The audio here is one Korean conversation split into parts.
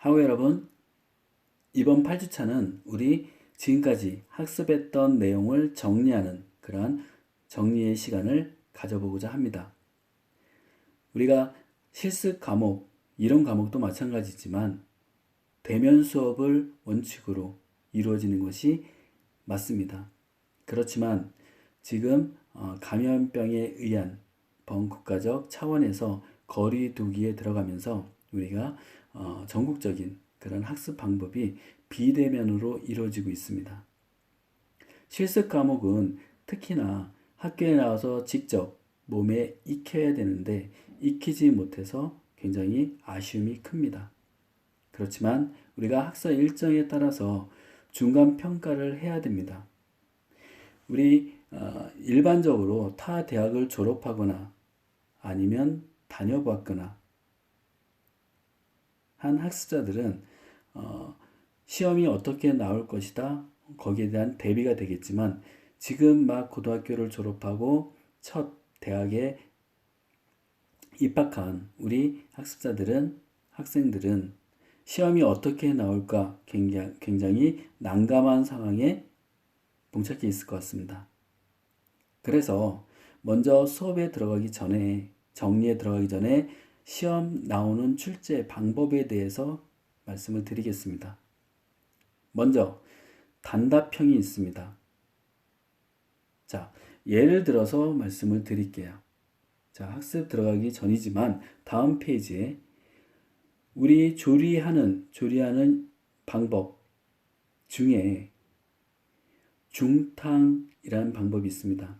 하고 여러분, 이번 8주차는 우리 지금까지 학습했던 내용을 정리하는 그러한 정리의 시간을 가져보고자 합니다. 우리가 실습 과목, 이론 과목도 마찬가지지만 대면 수업을 원칙으로 이루어지는 것이 맞습니다. 그렇지만 지금 감염병에 의한 범국가적 차원에서 거리 두기에 들어가면서 우리가 전국적인 그런 학습 방법이 비대면으로 이루어지고 있습니다. 실습 과목은 특히나 학교에 나와서 직접 몸에 익혀야 되는데 익히지 못해서 굉장히 아쉬움이 큽니다. 그렇지만 우리가 학사 일정에 따라서 중간 평가를 해야 됩니다. 우리 일반적으로 타 대학을 졸업하거나 아니면 다녀봤거나 한 학습자들은 시험이 어떻게 나올 것이다 거기에 대한 대비가 되겠지만 지금 막 고등학교를 졸업하고 첫 대학에 입학한 우리 학생들은 시험이 어떻게 나올까 굉장히 난감한 상황에 봉착해 있을 것 같습니다. 그래서 먼저 수업에 들어가기 전에, 정리에 들어가기 전에 시험 나오는 출제 방법에 대해서 말씀을 드리겠습니다. 먼저 단답형이 있습니다. 자, 예를 들어서 말씀을 드릴게요. 자, 학습 들어가기 전이지만 다음 페이지에 우리 조리하는 방법 중에 중탕이라는 방법이 있습니다.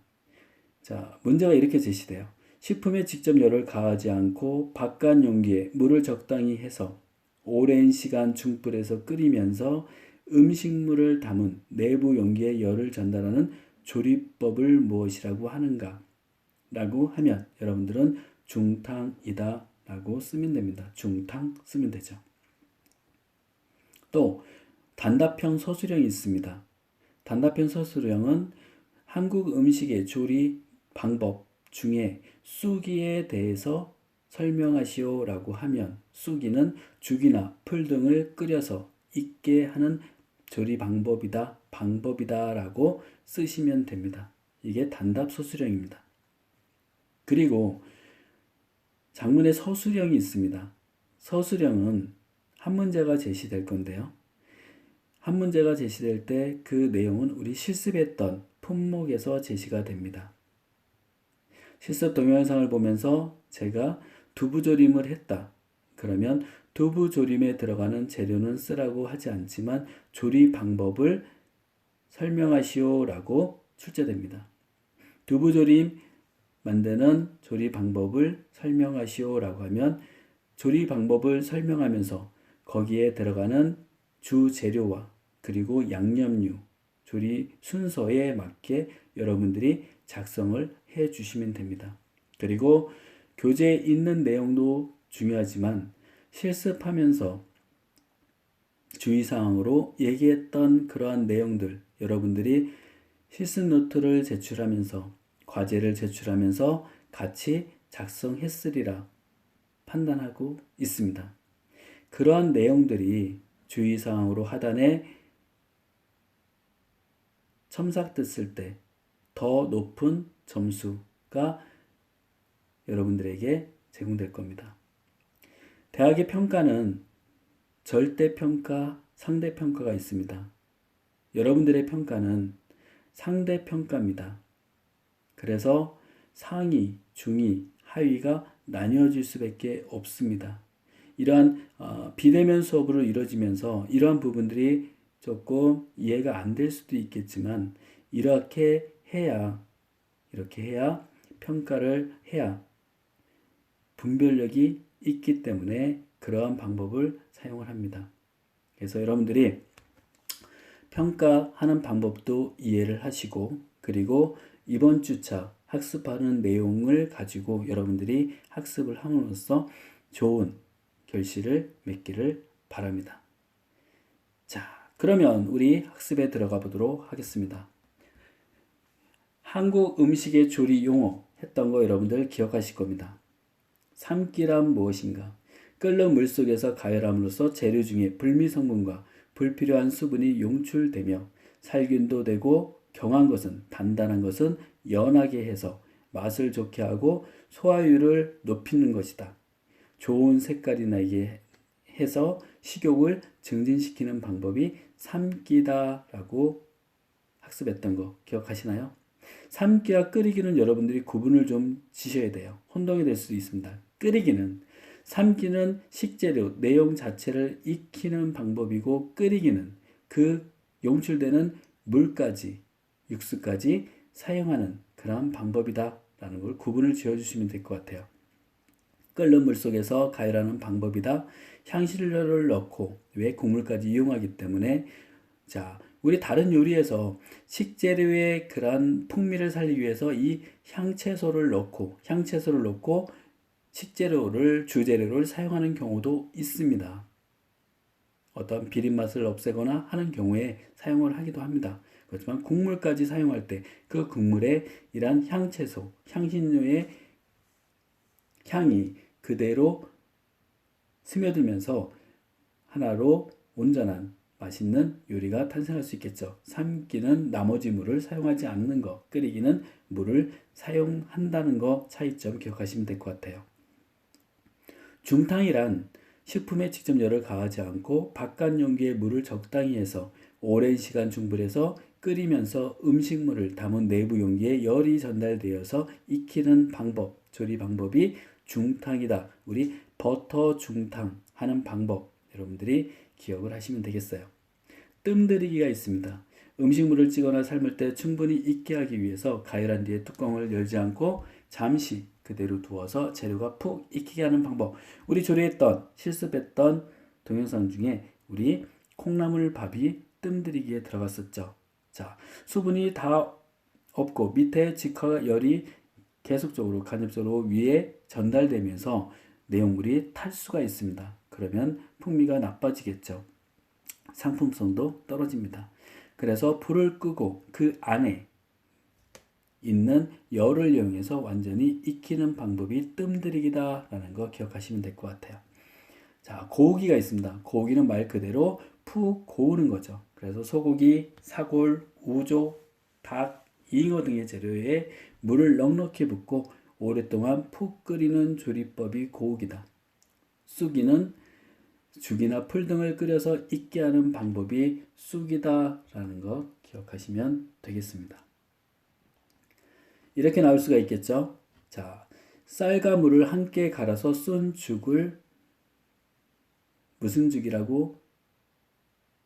자, 문제가 이렇게 제시돼요. 식품에 직접 열을 가하지 않고 바깥 용기에 물을 적당히 해서 오랜 시간 중불에서 끓이면서 음식물을 담은 내부 용기에 열을 전달하는 조리법을 무엇이라고 하는가? 라고 하면 여러분들은 중탕이다 라고 쓰면 됩니다. 중탕 쓰면 되죠. 또 단답형 서술형이 있습니다. 단답형 서술형은 한국 음식의 조리 방법 중에 쑥이에 대해서 설명하시오 라고 하면 쑥이는 죽이나 풀 등을 끓여서 익게 하는 조리 방법이다 라고 쓰시면 됩니다. 이게 단답 서술형입니다. 그리고 장문의 서술형이 있습니다. 서술형은 한 문제가 제시될 건데요. 한 문제가 제시될 때 그 내용은 우리 실습했던 품목에서 제시가 됩니다. 실습 동영상을 보면서 제가 두부조림을 했다. 그러면 두부조림에 들어가는 재료는 쓰라고 하지 않지만 조리 방법을 설명하시오 라고 출제됩니다. 두부조림 만드는 조리 방법을 설명하시오 라고 하면 조리 방법을 설명하면서 거기에 들어가는 주 재료와 그리고 양념류, 조리 순서에 맞게 여러분들이 작성을 해 주시면 됩니다. 그리고 교재에 있는 내용도 중요하지만 실습하면서 주의사항으로 얘기했던 그러한 내용들 여러분들이 실습 노트를 제출하면서 과제를 제출하면서 같이 작성했으리라 판단하고 있습니다. 그러한 내용들이 주의사항으로 하단에 첨삭됐을 때 더 높은 점수가 여러분들에게 제공될 겁니다. 대학의 평가는 절대평가, 상대평가가 있습니다. 여러분들의 평가는 상대평가입니다. 그래서 상위, 중위, 하위가 나뉘어질 수밖에 없습니다. 이러한 비대면 수업으로 이루어지면서 이러한 부분들이 조금 이해가 안 될 수도 있겠지만 이렇게 해야 평가를 해야 분별력이 있기 때문에 그러한 방법을 사용을 합니다. 그래서 여러분들이 평가하는 방법도 이해를 하시고 그리고 이번 주차 학습하는 내용을 가지고 여러분들이 학습을 함으로써 좋은 결실을 맺기를 바랍니다. 자, 그러면 우리 학습에 들어가 보도록 하겠습니다. 한국 음식의 조리 용어 했던 거 여러분들 기억하실 겁니다. 삶기란 무엇인가? 끓는 물 속에서 가열함으로써 재료 중에 불미성분과 불필요한 수분이 용출되며 살균도 되고 경한 것은 단단한 것은 연하게 해서 맛을 좋게 하고 소화율을 높이는 것이다. 좋은 색깔이 나게 해서 식욕을 증진시키는 방법이 삶기다라고 학습했던 거 기억하시나요? 삶기와 끓이기는 여러분들이 구분을 좀 지셔야 돼요. 혼동이 될 수도 있습니다. 삶기는 식재료, 내용 자체를 익히는 방법이고 끓이기는 그 용출되는 물까지, 육수까지 사용하는 그러한 방법이다라는 걸 구분을 지어주시면 될 것 같아요. 끓는 물 속에서 가열하는 방법이다. 향신료를 넣고 왜 국물까지 이용하기 때문에 자, 우리 다른 요리에서 식재료의 그러한 풍미를 살리기 위해서 이 향채소를 넣고 주재료를 사용하는 경우도 있습니다. 어떤 비린맛을 없애거나 하는 경우에 사용을 하기도 합니다. 그렇지만 국물까지 사용할 때 그 국물에 이러한 향채소, 향신료의 향이 그대로 스며들면서 하나로 온전한 맛있는 요리가 탄생할 수 있겠죠. 삶기는 나머지 물을 사용하지 않는 것, 끓이기는 물을 사용한다는 것 차이점 기억하시면 될 것 같아요. 중탕이란 식품에 직접 열을 가하지 않고 바깥 용기에 물을 적당히 해서 오랜 시간 중불에서 끓이면서 음식물을 담은 내부 용기에 열이 전달되어서 익히는 방법, 조리 방법이 중탕이다. 우리 버터 중탕 하는 방법 여러분들이 기억을 하시면 되겠어요. 뜸들이기가 있습니다. 음식물을 찌거나 삶을 때 충분히 익게 하기 위해서 가열한 뒤에 뚜껑을 열지 않고 잠시 그대로 두어서 재료가 푹 익히게 하는 방법. 우리 조리했던 실습했던 동영상 중에 우리 콩나물밥이 뜸들이기에 들어갔었죠. 자, 수분이 다 없고 밑에 직화 열이 계속적으로 간접적으로 위에 전달되면서 내용물이 탈 수가 있습니다. 그러면 풍미가 나빠지겠죠. 상품성도 떨어집니다. 그래서 불을 끄고 그 안에 있는 열을 이용해서 완전히 익히는 방법이 뜸들이기다라는 거 기억하시면 될 것 같아요. 자, 고우기가 있습니다. 고우기는 말 그대로 푹 고우는 거죠. 그래서 소고기, 사골, 우조, 닭, 잉어 등의 재료에 물을 넉넉히 붓고 오랫동안 푹 끓이는 조리법이 고우기다. 쑥이는 죽이나 풀 등을 끓여서 익게 하는 방법이 쑥이다라는 거 기억하시면 되겠습니다. 이렇게 나올 수가 있겠죠. 자, 쌀과 물을 함께 갈아서 쏜 죽을 무슨 죽이라고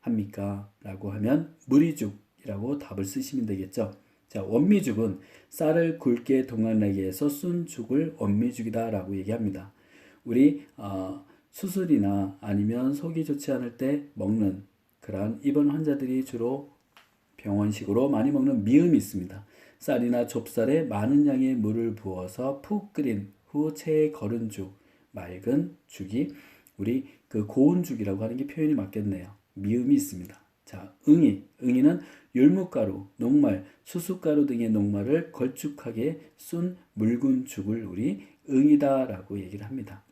합니까? 라고 하면 무리죽이라고 답을 쓰시면 되겠죠. 자, 원미죽은 쌀을 굵게 동안나게 해서 쏜 죽을 원미죽이다 라고 얘기합니다. 우리 수술이나 아니면 속이 좋지 않을 때 먹는 그러한 입원 환자들이 주로 병원식으로 많이 먹는 미음이 있습니다. 쌀이나 좁쌀에 많은 양의 물을 부어서 푹 끓인 후 체에 거른 죽, 맑은 죽이 우리 그 고운 죽이라고 하는 게 표현이 맞겠네요. 미음이 있습니다. 자, 응이는 율무가루, 녹말, 수수가루 등의 녹말을 걸쭉하게 쏜 묽은 죽을 우리 응이다라고 얘기를 합니다.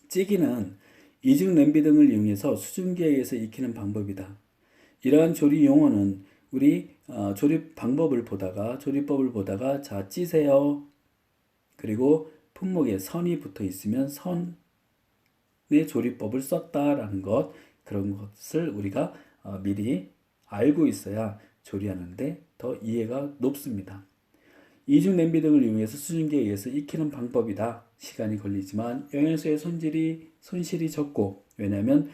찌기는 이중 냄비 등을 이용해서 수증기에 의해서 익히는 방법이다. 이러한 조리 용어는 우리 조리법을 보다가 자, 찌세요. 그리고 품목에 선이 붙어 있으면 선의 조리법을 썼다라는 것, 그런 것을 우리가 미리 알고 있어야 조리하는데 더 이해가 높습니다. 이중 냄비 등을 이용해서 수증기에 의해서 익히는 방법이다. 시간이 걸리지만 영양소의 손실이 적고, 왜냐하면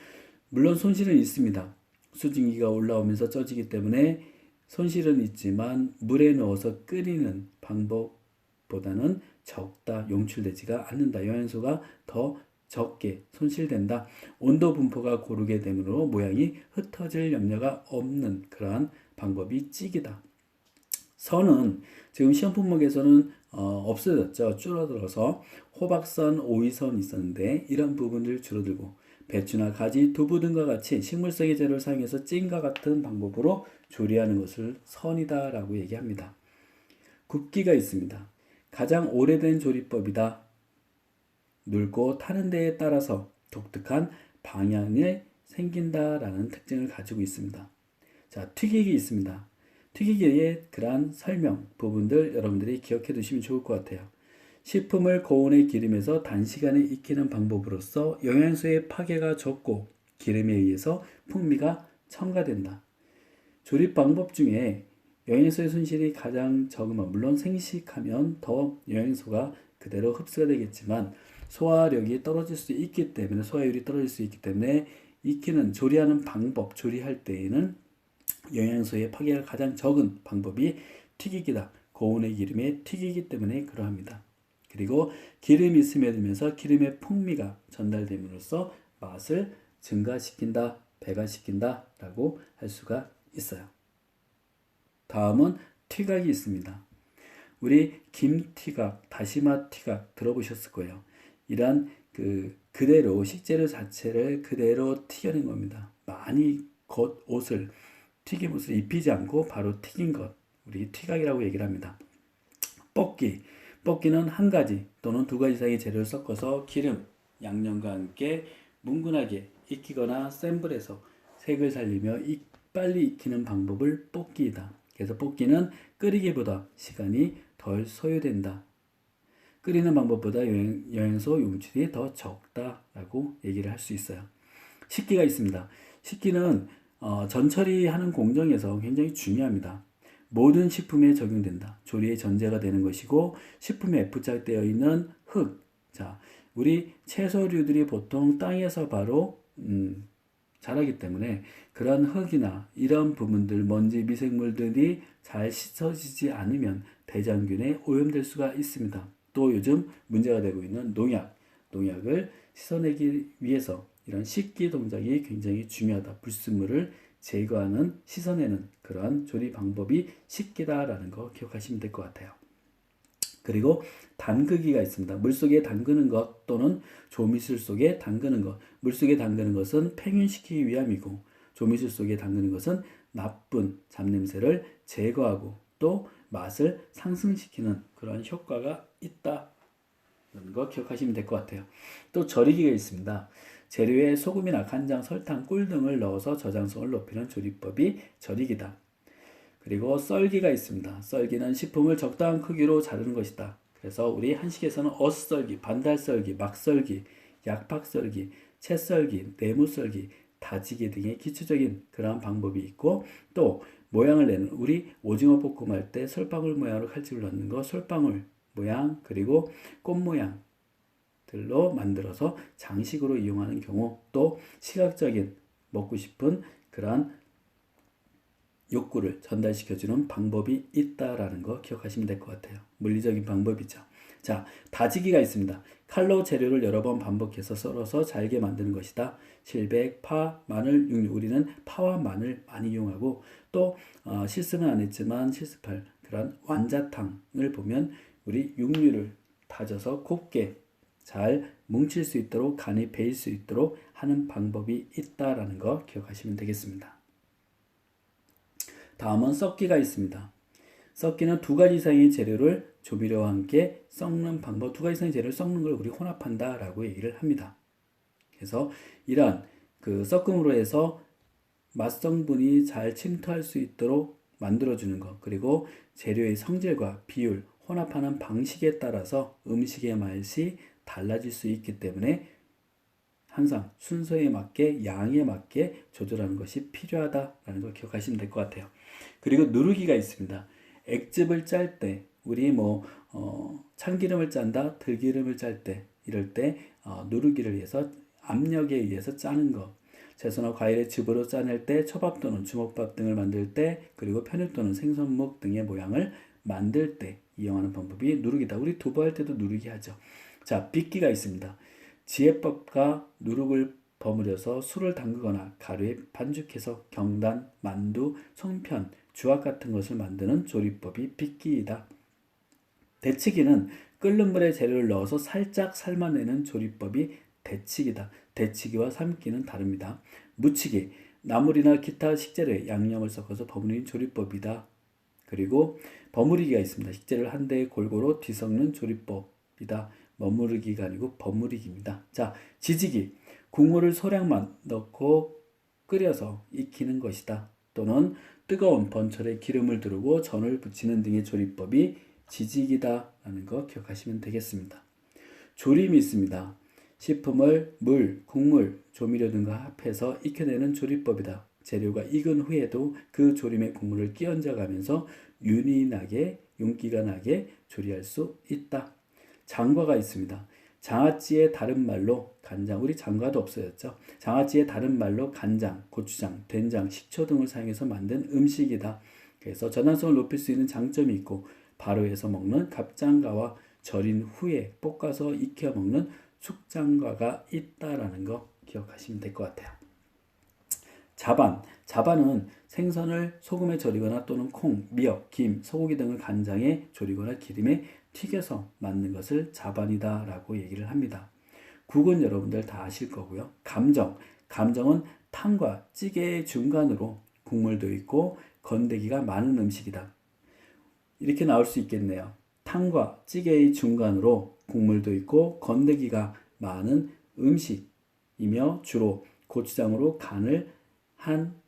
물론 손실은 있습니다. 수증기가 올라오면서 쪄지기 때문에 손실은 있지만 물에 넣어서 끓이는 방법보다는 적다, 용출되지가 않는다. 영양소가 더 적게 손실된다. 온도 분포가 고르게 되므로 모양이 흩어질 염려가 없는 그러한 방법이 찌기다. 선은 지금 시험 품목에서는 없어졌죠. 줄어들어서 호박선, 오이선 있었는데 이런 부분을 줄어들고 배추나 가지, 두부 등과 같이 식물성의 재료를 사용해서 찜과 같은 방법으로 조리하는 것을 선이다라고 얘기합니다. 굽기가 있습니다. 가장 오래된 조리법이다. 눌고 타는 데에 따라서 독특한 방향이 생긴다라는 특징을 가지고 있습니다. 자, 튀기기 있습니다. 튀기기의 그러한 설명 부분들 여러분들이 기억해 두시면 좋을 것 같아요. 식품을 고온의 기름에서 단시간에 익히는 방법으로서 영양소의 파괴가 적고 기름에 의해서 풍미가 첨가된다. 조립 방법 중에 영양소의 손실이 가장 적으면, 물론 생식하면 더 영양소가 그대로 흡수가 되겠지만 소화력이 떨어질 수 있기 때문에, 소화율이 떨어질 수 있기 때문에 익히는, 조리하는 방법, 조리할 때에는 영양소의 파괴가 가장 적은 방법이 튀기기다. 고온의 기름에 튀기기 때문에 그러합니다. 그리고 기름이 스며들면서 기름의 풍미가 전달됨으로써 맛을 증가시킨다, 배가시킨다 라고 할 수가 있어요. 다음은 튀각이 있습니다. 우리 김튀각, 다시마 튀각 들어보셨을 거예요. 이러한 그대로 식재료 자체를 그대로 튀겨낸 겁니다. 많이 겉옷을, 튀김옷을 입히지 않고 바로 튀긴 것, 우리 튀각이라고 얘기를 합니다. 볶기는 한 가지 또는 두 가지 이상의 재료를 섞어서 기름, 양념과 함께 뭉근하게 익히거나 센 불에서 색을 살리며 빨리 익히는 방법을 볶기이다. 그래서 볶기는 끓이기보다 시간이 덜 소요된다. 끓이는 방법보다 영양소 용출이 더 적다라고 얘기를 할 수 있어요. 식기가 있습니다. 식기는 전처리하는 공정에서 굉장히 중요합니다. 모든 식품에 적용된다. 조리의 전제가 되는 것이고, 식품에 F자되어 있는 흙. 자, 우리 채소류들이 보통 땅에서 바로 자라기 때문에 그런 흙이나 이런 부분들, 먼지, 미생물들이 잘 씻어지지 않으면 대장균에 오염될 수가 있습니다. 또 요즘 문제가 되고 있는 농약을 씻어내기 위해서 이런 씻기 동작이 굉장히 중요하다. 불순물을 제거하는, 씻어내는 그러한 조리 방법이 식기다라는 거 기억하시면 될 것 같아요. 그리고 담그기가 있습니다. 물속에 담그는 것 또는 조미술 속에 담그는 것. 물속에 담그는 것은 팽윤시키기 위함이고, 조미술 속에 담그는 것은 나쁜 잡냄새를 제거하고 또 맛을 상승시키는 그런 효과가 있다는 거 기억하시면 될 것 같아요. 또 절이기가 있습니다. 재료에 소금이나 간장, 설탕, 꿀 등을 넣어서 저장성을 높이는 조리법이 절이기다. 그리고 썰기가 있습니다. 썰기는 식품을 적당한 크기로 자르는 것이다. 그래서 우리 한식에서는 엇썰기, 반달썰기, 막썰기, 약팍썰기, 채썰기, 네모썰기, 다지기 등의 기초적인 그러한 방법이 있고, 또 모양을 내는, 우리 오징어 볶음 할 때 솔방울 모양으로 칼집을 넣는 거, 솔방울 모양, 그리고 꽃 모양들로 만들어서 장식으로 이용하는 경우, 또 시각적인 먹고 싶은 그러한 욕구를 전달시켜주는 방법이 있다라는 거 기억하시면 될 것 같아요. 물리적인 방법이죠. 자, 다지기가 있습니다. 칼로 재료를 여러 번 반복해서 썰어서 잘게 만드는 것이다. 실백, 파, 마늘, 육류. 우리는 파와 마늘 많이 이용하고, 또 실습은 안 했지만 실습할 그런 완자탕을 보면 우리 육류를 다져서 곱게 잘 뭉칠 수 있도록, 간이 배일 수 있도록 하는 방법이 있다라는 거 기억하시면 되겠습니다. 다음은 섞기가 있습니다. 섞기는 두 가지 이상의 재료를 조미료와 함께 섞는 방법, 두 가지 이상의 재료를 섞는 걸 우리 혼합한다 라고 얘기를 합니다. 그래서 이러한 섞음으로 해서 맛성분이 잘 침투할 수 있도록 만들어주는 것, 그리고 재료의 성질과 비율, 혼합하는 방식에 따라서 음식의 맛이 달라질 수 있기 때문에 항상 순서에 맞게, 양에 맞게 조절하는 것이 필요하다라는 걸 기억하시면 될 것 같아요. 그리고 누르기가 있습니다. 액즙을 짤 때, 우리 참기름을 짠다, 들기름을 짤 때, 이럴 때 누르기를 위해서, 압력에 의해서 짜는 것. 채소나 과일의 즙으로 짜낼 때, 초밥 또는 주먹밥 등을 만들 때, 그리고 편육 또는 생선묵 등의 모양을 만들 때 이용하는 방법이 누르기다. 우리 두부할 때도 누르기 하죠. 자, 빚기가 있습니다. 지혜법과 누룩을 버무려서 술을 담그거나 가루에 반죽해서 경단, 만두, 송편, 주악 같은 것을 만드는 조리법이 빚기이다. 데치기는 끓는 물에 재료를 넣어서 살짝 삶아내는 조리법이 데치기다. 데치기와 삶기는 다릅니다. 무치기, 나물이나 기타 식재료에 양념을 섞어서 버무리는 조리법이다. 그리고 버무리기가 있습니다. 식재료를 한 대에 골고루 뒤섞는 조리법이다. 머무르기가 아니고 버무리기입니다. 자, 지지기. 국물을 소량만 넣고 끓여서 익히는 것이다. 또는 뜨거운 번철에 기름을 두르고 전을 부치는 등의 조리법이 지지기다 라는 거 기억하시면 되겠습니다. 조림이 있습니다. 식품을 물, 국물, 조미료 등과 합해서 익혀내는 조리법이다. 재료가 익은 후에도 그 조림에 국물을 끼얹어 가면서 윤이 나게, 윤기가 나게 조리할 수 있다. 장과가 있습니다. 장아찌의 다른 말로 간장, 우리 장과도 없어졌죠. 장아찌의 다른 말로 간장, 고추장, 된장, 식초 등을 사용해서 만든 음식이다. 그래서 전환성을 높일 수 있는 장점이 있고 바로 해서 먹는 갑장과와 절인 후에 볶아서 익혀 먹는 숙장과가 있다라는 거 기억하시면 될 것 같아요. 자반. 자반은 생선을 소금에 절이거나 또는 콩, 미역, 김, 소고기 등을 간장에 졸이거나 기름에 튀겨서 만든 것을 자반이다 라고 얘기를 합니다. 국은 여러분들 다 아실 거고요. 감정. 감정은 탕과 찌개의 중간으로 국물도 있고 건더기가 많은 음식이다. 이렇게 나올 수 있겠네요. 탕과 찌개의 중간으로 국물도 있고 건더기가 많은 음식이며 주로 고추장으로 간을 한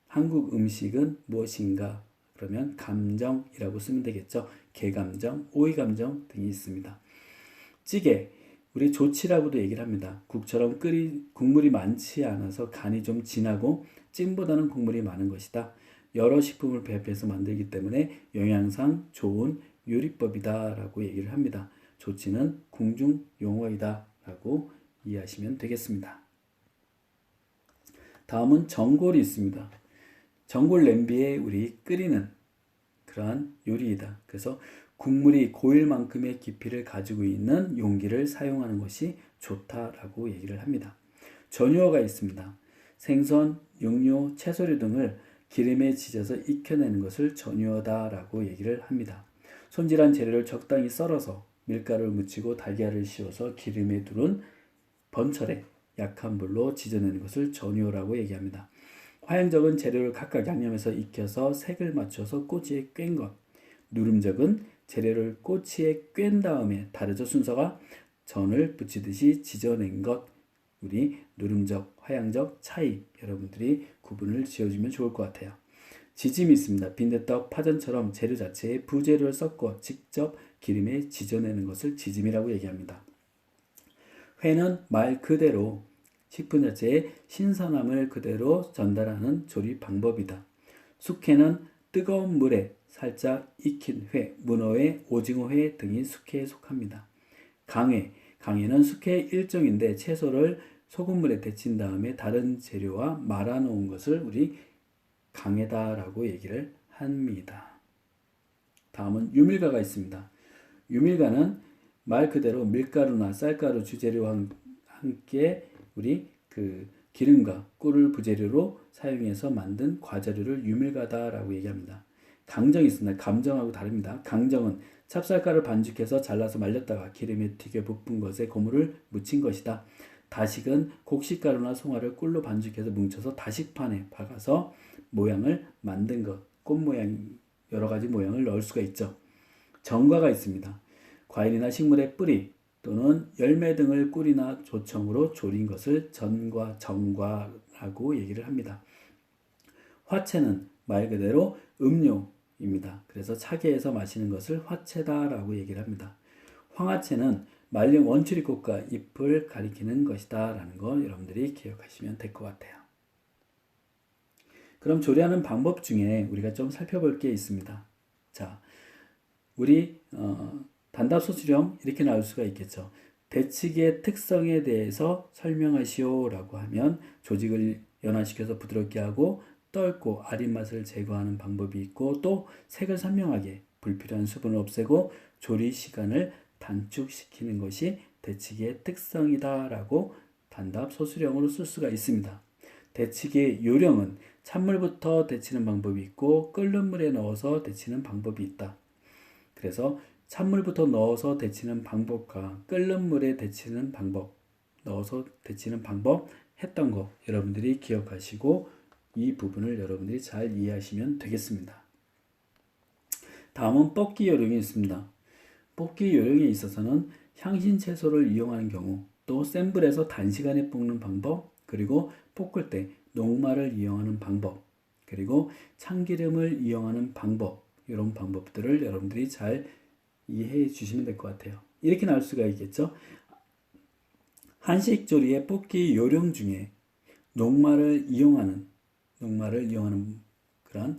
한국 음식은 무엇인가? 그러면 감정이라고 쓰면 되겠죠. 게감정, 오이감정 등이 있습니다. 찌개, 우리 조치라고도 얘기를 합니다. 국처럼 국물이 많지 않아서 간이 좀 진하고 찜보다는 국물이 많은 것이다. 여러 식품을 배합해서 만들기 때문에 영양상 좋은 요리법이다 라고 얘기를 합니다. 조치는 궁중 용어이다 라고 이해하시면 되겠습니다. 다음은 전골이 있습니다. 전골 냄비에 우리 끓이는 그러한 요리이다. 그래서 국물이 고일 만큼의 깊이를 가지고 있는 용기를 사용하는 것이 좋다라고 얘기를 합니다. 전유어가 있습니다. 생선, 육류, 채소류 등을 기름에 지져서 익혀내는 것을 전유어다라고 얘기를 합니다. 손질한 재료를 적당히 썰어서 밀가루를 묻히고 달걀을 씌워서 기름에 두른 번철에 약한 불로 지져내는 것을 전유어라고 얘기합니다. 화양적은 재료를 각각 양념해서 익혀서 색을 맞춰서 꼬치에 꿰는 것. 누름적은 재료를 꼬치에 꿰은 다음에 다르죠. 순서가 전을 부치듯이 지져낸 것. 우리 누름적, 화양적 차이 여러분들이 구분을 지어주면 좋을 것 같아요. 지짐이 있습니다. 빈대떡, 파전처럼 재료 자체에 부재료를 섞어 직접 기름에 지져내는 것을 지짐이라고 얘기합니다. 회는 말 그대로 식품 자체의 신선함을 그대로 전달하는 조리 방법이다. 숙회는 뜨거운 물에 살짝 익힌 회, 문어회, 오징어회 등이 숙회에 속합니다. 강회, 강회는 숙회의 일종인데 채소를 소금물에 데친 다음에 다른 재료와 말아놓은 것을 우리 강회다라고 얘기를 합니다. 다음은 유밀가가 있습니다. 유밀가는 말 그대로 밀가루나 쌀가루 주재료와 함께 우리 기름과 꿀을 부재료로 사용해서 만든 과자류를 유밀가다라고 얘기합니다. 강정이 있습니다. 감정하고 다릅니다. 강정은 찹쌀가루 반죽해서 잘라서 말렸다가 기름에 튀겨 볶은 것에 고무를 묻힌 것이다. 다식은 곡식가루나 송화를 꿀로 반죽해서 뭉쳐서 다식판에 박아서 모양을 만든 것, 꽃 모양 여러 가지 모양을 넣을 수가 있죠. 전과가 있습니다. 과일이나 식물의 뿌리 또는 열매 등을 꿀이나 조청으로 졸인 것을 전과, 정과라고 얘기를 합니다. 화채는 말 그대로 음료입니다. 그래서 차게해서 마시는 것을 화채다라고 얘기를 합니다. 황화채는 말린 원추리꽃과 잎을 가리키는 것이다 라는 거 여러분들이 기억하시면 될 것 같아요. 그럼 조리하는 방법 중에 우리가 좀 살펴볼 게 있습니다. 자, 우리 단답소수령 이렇게 나올 수가 있겠죠. 데치기의 특성에 대해서 설명하시오 라고 하면 조직을 연화시켜서 부드럽게 하고 떫고 아린 맛을 제거하는 방법이 있고 또 색을 선명하게 불필요한 수분을 없애고 조리 시간을 단축시키는 것이 데치기의 특성이다 라고 단답소수령으로 쓸 수가 있습니다. 데치기의 요령은 찬물부터 데치는 방법이 있고 끓는 물에 넣어서 데치는 방법이 있다. 그래서 찬물부터 넣어서 데치는 방법과 끓는 물에 데치는 방법, 넣어서 데치는 방법 했던 거 여러분들이 기억하시고 이 부분을 여러분들이 잘 이해하시면 되겠습니다. 다음은 볶기 요령이 있습니다. 볶기 요령에 있어서는 향신 채소를 이용하는 경우, 또 센 불에서 단시간에 볶는 방법, 그리고 볶을 때 녹말을 이용하는 방법, 그리고 참기름을 이용하는 방법, 이런 방법들을 여러분들이 잘 이해해 주시면 될 것 같아요. 이렇게 나올 수가 있겠죠. 한식 조리의 볶기 요령 중에 녹말을 이용하는 그런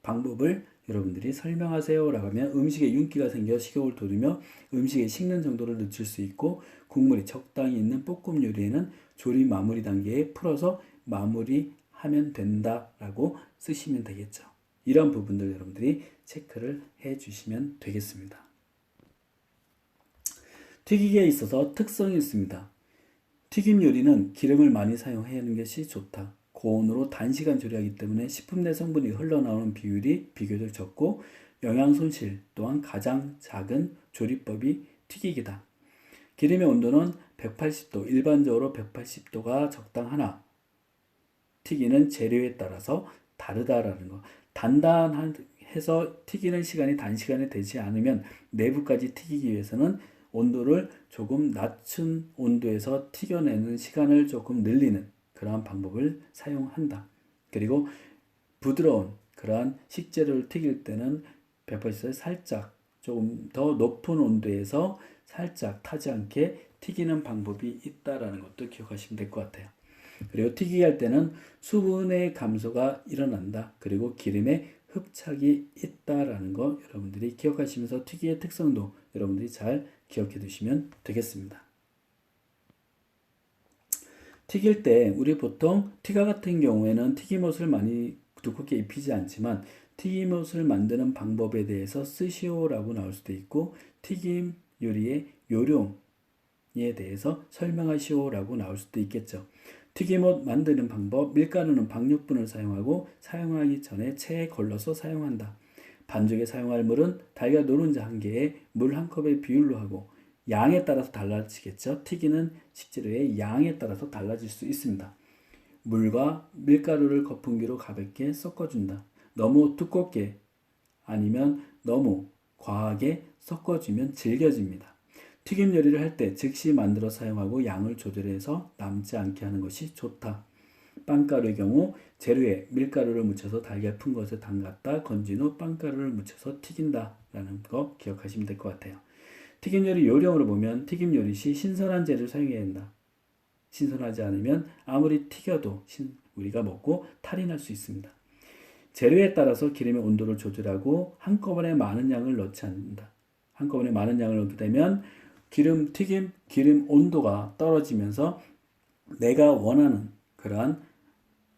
방법을 여러분들이 설명하세요 라고 하면 음식에 윤기가 생겨 식욕을 돋우며 음식의 식는 정도를 늦출 수 있고, 국물이 적당히 있는 볶음 요리에는 조리 마무리 단계에 풀어서 마무리하면 된다라고 쓰시면 되겠죠. 이런 부분들 여러분들이 체크를 해 주시면 되겠습니다. 튀기기에 있어서 특성이 있습니다. 튀김 요리는 기름을 많이 사용해야 하는 것이 좋다. 고온으로 단시간 조리하기 때문에 식품 내 성분이 흘러나오는 비율이 비교적 적고, 영양 손실 또한 가장 작은 조리법이 튀기기다. 기름의 온도는 180도, 일반적으로 180도가 적당하나 튀기는 재료에 따라서 다르다라는 거. 단단해서 튀기는 시간이 단시간에 되지 않으면 내부까지 튀기기 위해서는 온도를 조금 낮춘 온도에서 튀겨내는 시간을 조금 늘리는 그러한 방법을 사용한다. 그리고 부드러운 그러한 식재료를 튀길 때는 180도에 살짝 조금 더 높은 온도에서 살짝 타지 않게 튀기는 방법이 있다라는 것도 기억하시면 될 것 같아요. 그리고 튀기기 할 때는 수분의 감소가 일어난다. 그리고 기름의 흡착이 있다라는 거 여러분들이 기억하시면서 튀기의 특성도 여러분들이 잘 기억해 두시면 되겠습니다. 튀길 때 우리 보통 튀가 같은 경우에는 튀김옷을 많이 두껍게 입히지 않지만 튀김옷을 만드는 방법에 대해서 쓰시오라고 나올 수도 있고, 튀김 요리의 요령에 대해서 설명하시오라고 나올 수도 있겠죠. 튀김옷 만드는 방법, 밀가루는 박력분을 사용하고 사용하기 전에 체에 걸러서 사용한다. 반죽에 사용할 물은 달걀 노른자 1개에 물 1컵의 비율로 하고, 양에 따라서 달라지겠죠. 튀기는 식재료의 양에 따라서 달라질 수 있습니다. 물과 밀가루를 거품기로 가볍게 섞어준다. 너무 두껍게 아니면 너무 과하게 섞어주면 질겨집니다. 튀김 요리를 할 때 즉시 만들어 사용하고 양을 조절해서 남지 않게 하는 것이 좋다. 빵가루의 경우 재료에 밀가루를 묻혀서 달걀 푼 것을 담갔다 건진 후 빵가루를 묻혀서 튀긴다 라는 거 기억하시면 될 것 같아요. 튀김 요리 요령으로 보면 튀김 요리 시 신선한 재료를 사용해야 한다. 신선하지 않으면 아무리 튀겨도 우리가 먹고 탈이 날 수 있습니다. 재료에 따라서 기름의 온도를 조절하고 한꺼번에 많은 양을 넣지 않는다. 한꺼번에 많은 양을 넣게 되면 기름 온도가 떨어지면서 내가 원하는 그러한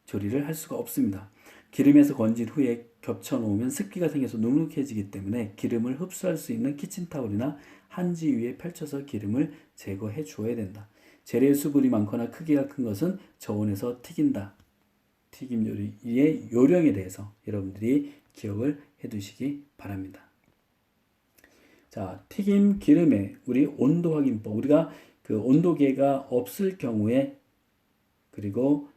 조리를 할 수가 없습니다. 기름에서 건진 후에 겹쳐 놓으면 습기가 생겨서 눅눅해지기 때문에 기름을 흡수할 수 있는 키친타올이나 한지 위에 펼쳐서 기름을 제거해 주어야 된다. 재료의 수분이 많거나 크기가 큰 것은 저온에서 튀긴다. 튀김 요리의 요령에 대해서 여러분들이 기억을 해 두시기 바랍니다. 자, 튀김 기름의 우리 온도 확인법. 우리가 그 온도계가 없을 경우에 그리고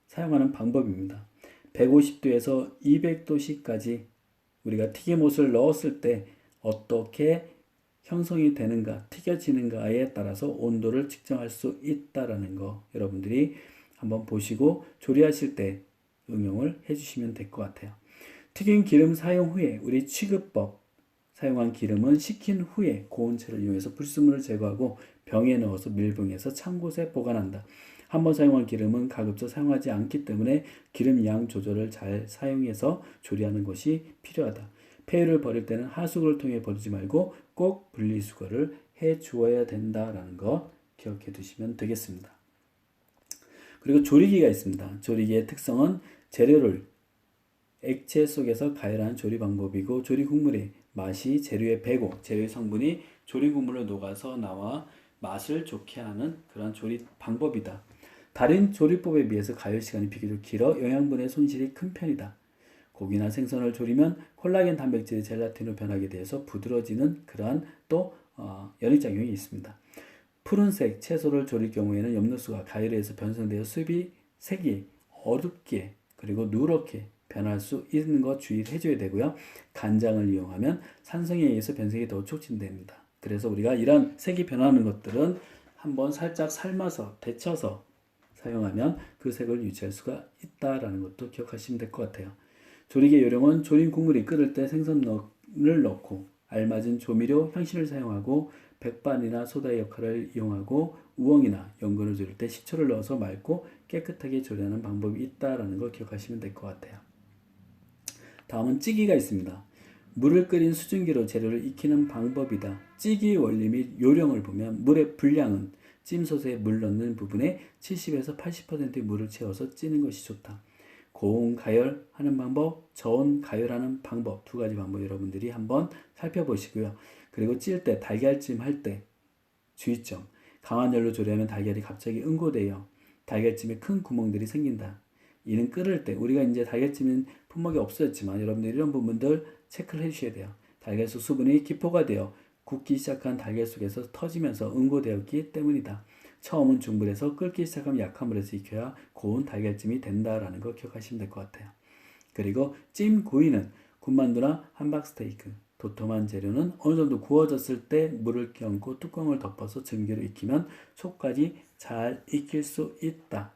사용하는 방법입니다. 150도에서 200도씨까지 우리가 튀김옷을 넣었을 때 어떻게 형성이 되는가, 튀겨지는가에 따라서 온도를 측정할 수 있다라는 거 여러분들이 한번 보시고 조리하실 때 응용을 해주시면 될 것 같아요. 튀긴 기름 사용 후에 우리 취급법, 사용한 기름은 식힌 후에 고온체를 이용해서 불순물을 제거하고 병에 넣어서 밀봉해서 찬 곳에 보관한다. 한번 사용한 기름은 가급적 사용하지 않기 때문에 기름 양 조절을 잘 사용해서 조리하는 것이 필요하다. 폐유를 버릴 때는 하수구를 통해 버리지 말고 꼭 분리수거를 해 주어야 된다라는 거 기억해 두시면 되겠습니다. 그리고 조리기가 있습니다. 조리기의 특성은 재료를 액체 속에서 가열하는 조리 방법이고, 조리 국물의 맛이 재료에 배고 재료의 성분이 조리 국물로 녹아서 나와 맛을 좋게 하는 그런 조리 방법이다. 다른 조리법에 비해서 가열 시간이 비교적 길어 영양분의 손실이 큰 편이다. 고기나 생선을 조리면 콜라겐 단백질이 젤라틴으로 변하게 되어서 부드러워지는 그러한 또 연익작용이 있습니다. 푸른색 채소를 조릴 경우에는 엽록소가 가열에 의해서 변성되어 색이 어둡게 그리고 누렇게 변할 수 있는 거 주의해 줘야 되고요. 간장을 이용하면 산성에 의해서 변색이 더 촉진됩니다. 그래서 우리가 이런 색이 변하는 것들은 한번 살짝 삶아서 데쳐서 사용하면 그 색을 유지할 수가 있다라는 것도 기억하시면 될 것 같아요. 조리개 요령은 조림 국물이 끓을 때 생선을 넣고 알맞은 조미료, 향신을 사용하고 백반이나 소다의 역할을 이용하고 우엉이나 연근을 조릴 때 식초를 넣어서 맑고 깨끗하게 조리하는 방법이 있다라는 걸 기억하시면 될 것 같아요. 다음은 찌기가 있습니다. 물을 끓인 수증기로 재료를 익히는 방법이다. 찌기 원리 및 요령을 보면 물의 분량은 찜솥에 물 넣는 부분에 70에서 80%의 물을 채워서 찌는 것이 좋다. 고온 가열하는 방법, 저온 가열하는 방법, 두 가지 방법 여러분들이 한번 살펴보시고요. 그리고 찔 때, 달걀찜 할 때 주의점. 강한 열로 조리하면 달걀이 갑자기 응고돼요. 달걀찜에 큰 구멍들이 생긴다. 이는 끓을 때 우리가 이제 달걀찜은 품목이 없어졌지만 여러분들 이런 부분들 체크를 해주셔야 돼요. 달걀속 수분이 기포가 되어 굳기 시작한 달걀 속에서 터지면서 응고되었기 때문이다. 처음은 중불에서 끓기 시작하면 약한 불에서 익혀야 고운 달걀찜이 된다라는 걸 기억하시면 될 것 같아요. 그리고 찜 구이는 군만두나 함박스테이크, 도톰한 재료는 어느 정도 구워졌을 때 물을 껴얹고 뚜껑을 덮어서 증기로 익히면 속까지 잘 익힐 수 있다.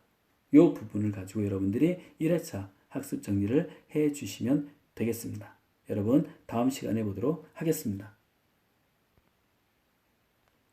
이 부분을 가지고 여러분들이 1회차 학습 정리를 해 주시면 되겠습니다. 여러분 다음 시간에 보도록 하겠습니다.